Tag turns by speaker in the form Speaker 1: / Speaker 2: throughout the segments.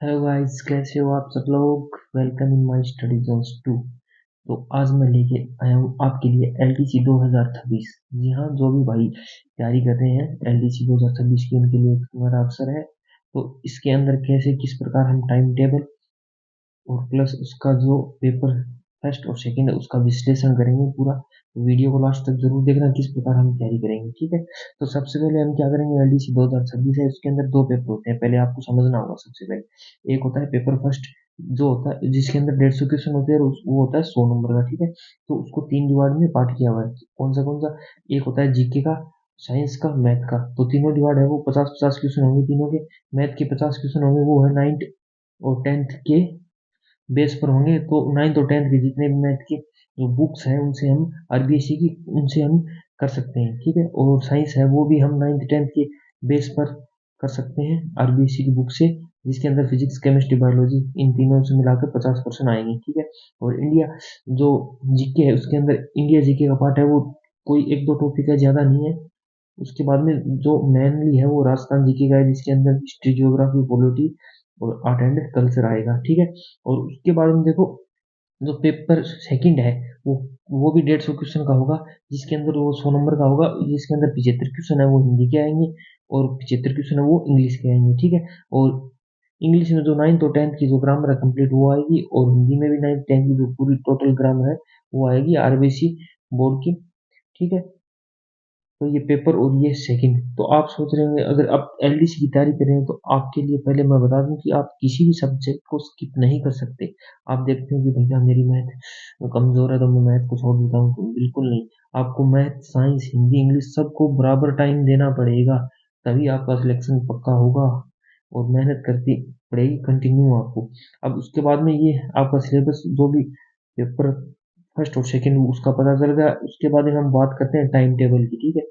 Speaker 1: Hello guys, कैसे हो आप सब लोग। Welcome in my study zones 2। तो आज मैं लेके आया हूँ आपके लिए एलडीसी 2026। जी हाँ, जो भी भाई तैयारी कर रहे हैं एलडीसी 2026 की, उनके लिए एक तुम्हारा अवसर है। तो इसके अंदर कैसे किस प्रकार हम टाइम टेबल और प्लस उसका जो पेपर फर्स्ट और सेकंड है उसका विश्लेषण करेंगे पूरा। वीडियो को लास्ट तक जरूर देखना किस प्रकार हम तैयारी करेंगे, ठीक है। तो सबसे पहले हम क्या करेंगे, एलडीसी 2026 है, उसके अंदर दो पेपर होते हैं, पहले आपको समझना होगा। सबसे पहले एक होता है पेपर फर्स्ट, जो होता है जिसके अंदर 150 क्वेश्चन होते हैं, और वो होता है 100 नंबर का, ठीक है। तो उसको तीन डिवाइड में पार्ट किया हुआ है। कौन सा एक होता है जीके का, साइंस का, मैथ का। तो तीनों डिवाइड है, वो 50-50 क्वेश्चन होंगे तीनों के। मैथ के 50 क्वेश्चन होंगे, वो है 9th और 10th के बेस पर होंगे। तो 9th और 10th के जितने भी मैथ की जो बुक्स हैं उनसे हम आरबीएससी की उनसे हम कर सकते हैं, ठीक है। और साइंस है वो भी हम 9th 10th के बेस पर कर सकते हैं आरबीएससी की बुक से, जिसके अंदर फिजिक्स केमिस्ट्री बायोलॉजी इन तीनों से मिलाकर 50% आएंगे, ठीक है। और इंडिया जो जीके है उसके अंदर इंडिया जीके का पार्ट है, वो कोई एक दो टॉपिक है, ज्यादा नहीं है। उसके बाद में जो मेनली है वो राजस्थान जीके का है, जिसके अंदर हिस्ट्री, ज्योग्राफी, पॉलिटी और आर्ट एंड कल्चर आएगा, ठीक है। और उसके बाद में देखो, जो पेपर सेकंड है वो वो भी 150 क्वेश्चन का होगा, जिसके अंदर वो 100 नंबर का होगा, जिसके अंदर 75 क्वेश्चन है वो हिंदी के आएंगे, और 75 क्वेश्चन है वो इंग्लिश के आएंगे, ठीक है। और इंग्लिश में जो 9th और 10th की जो ग्रामर है कंप्लीट वो आएगी, और हिंदी में भी 9th 10th की जो पूरी टोटल ग्रामर है वो आएगी आरबीसी बोर्ड की, ठीक है। तो ये पेपर और ये सेकंड। तो आप सोच रहे होंगे, अगर आप एलडीसी की तैयारी कर रहे हैं तो आपके लिए पहले मैं बता दूं कि आप किसी भी सब्जेक्ट को स्किप नहीं कर सकते। आप देखते हो कि भैया मेरी मैथ कमजोर है तो मैं मैथ को छोड़ देता हूँ, तो बिल्कुल नहीं। आपको मैथ, साइंस, हिंदी, इंग्लिश सबको बराबर टाइम देना पड़ेगा, तभी आपका सिलेक्शन पक्का होगा। और मेहनत करती पड़ेगी कंटिन्यू आपको। अब उसके बाद में ये आपका सिलेबस जो भी पेपर फर्स्ट और सेकंड उसका पता चल गया। उसके बाद हम बात करते हैं टाइम टेबल की, ठीक है।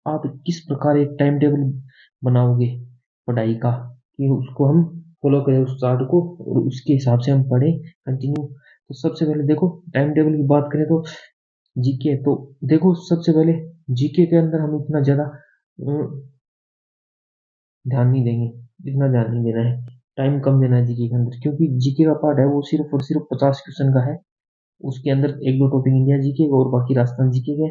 Speaker 1: आप किस प्रकार एक टाइम टेबल बनाओगे पढ़ाई का, कि उसको हम फॉलो करें उस चार्ट को, और उसके हिसाब से हम पढ़ें कंटिन्यू। तो सबसे पहले देखो, टाइम टेबल की बात करें तो जीके, तो देखो सबसे पहले जीके के अंदर हम इतना ज़्यादा ध्यान नहीं देंगे, इतना ध्यान नहीं देना है, टाइम कम देना है जीके के अंदर, क्योंकि जीके का पार्ट है वो सिर्फ और सिर्फ 50 क्वेश्चन का है। उसके अंदर एक दो टॉपिक इंडिया जीके और बाकी राजस्थान जीके के।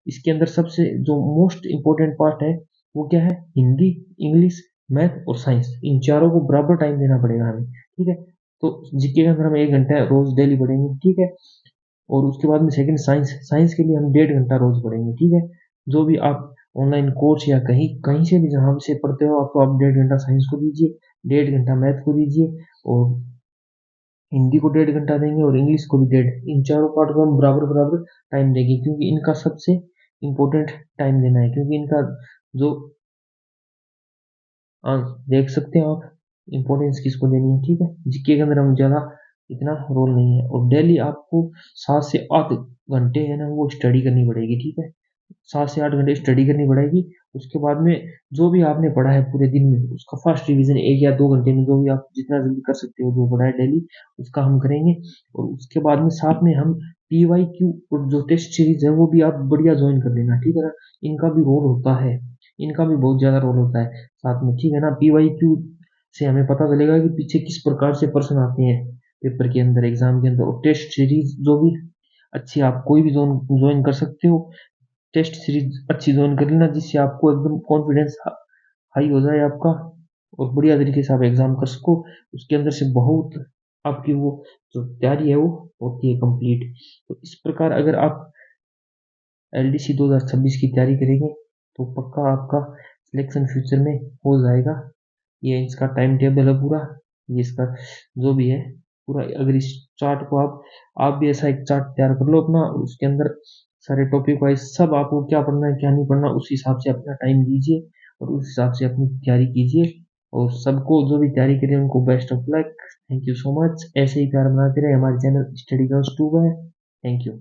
Speaker 1: इसके अंदर सबसे जो मोस्ट इंपॉर्टेंट पार्ट है वो क्या है, हिंदी, इंग्लिश, मैथ और साइंस, इन चारों को बराबर टाइम देना पड़ेगा हमें, ठीक है। तो जीके के अंदर हम 1 घंटा रोज डेली पढ़ेंगे, ठीक है। और उसके बाद में सेकंड साइंस, साइंस के लिए हम 1.5 घंटा रोज पढ़ेंगे, ठीक है। जो भी आप ऑनलाइन कोर्स या कहीं कहीं से भी जहाँ से पढ़ते हो, आपको आप 1.5 घंटा साइंस को दीजिए, 1.5 घंटा मैथ को दीजिए, और हिंदी को 1.5 घंटा देंगे, और इंग्लिश को भी डेढ़। इन चारों पार्ट को हम बराबर बराबर टाइम देंगे, क्योंकि इनका सबसे इम्पोर्टेंट टाइम देना है, क्योंकि इनका जो देख सकते हो आप इम्पोर्टेंस किसको देनी है, ठीक है। जीके के अंदर हम ज़्यादा इतना रोल नहीं है। और डेली आपको 7 से 8 घंटे है ना वो स्टडी करनी पड़ेगी, ठीक है। 7 से 8 घंटे स्टडी करनी पड़ेगी। उसके बाद में जो भी आपने पढ़ा है पूरे दिन में उसका फर्स्ट रिवीजन 1 या 2 घंटे में, जो भी आप जितना जल्दी कर सकते हो जो पढ़ा है डेली, उसका हम करेंगे। और उसके बाद में साथ में हम पीवाईक्यू और जो टेस्ट सीरीज है वो भी आप बढ़िया ज्वाइन कर लेना, ठीक है ना। इनका भी रोल होता है, इनका भी बहुत ज़्यादा रोल होता है साथ में, ठीक है ना। पीवाईक्यू से हमें पता चलेगा कि पीछे किस प्रकार से प्रश्न आते हैं पेपर के अंदर, एग्जाम के अंदर। और टेस्ट सीरीज जो भी अच्छी, आप कोई भी ज्वाइन कर सकते हो, टेस्ट सीरीज अच्छी ज्वाइन कर लेना, जिससे आपको एकदम कॉन्फिडेंस हाई हो जाए आपका, और बढ़िया तरीके से आप एग्जाम कर सको। उसके अंदर से बहुत आपकी वो जो तैयारी है वो होती है कंप्लीट। तो इस प्रकार अगर आप एलडीसी 2026 की तैयारी करेंगे तो पक्का आपका सिलेक्शन फ्यूचर में हो जाएगा। ये इसका टाइम टेबल है पूरा, ये इसका जो भी है पूरा। अगर इस चार्ट को आप भी ऐसा एक चार्ट तैयार कर लो अपना, और उसके अंदर सारे टॉपिक वाइज सब आपको क्या पढ़ना है क्या नहीं पढ़ना उस हिसाब से अपना टाइम दीजिए, और उस हिसाब से अपनी तैयारी कीजिए। और सबको जो भी तैयारी करें उनको best of luck. Thank you so much, ऐसे ही प्यार बनाते रहे। हमारे चैनल स्टडी गर्ल्स 2 है। Thank you.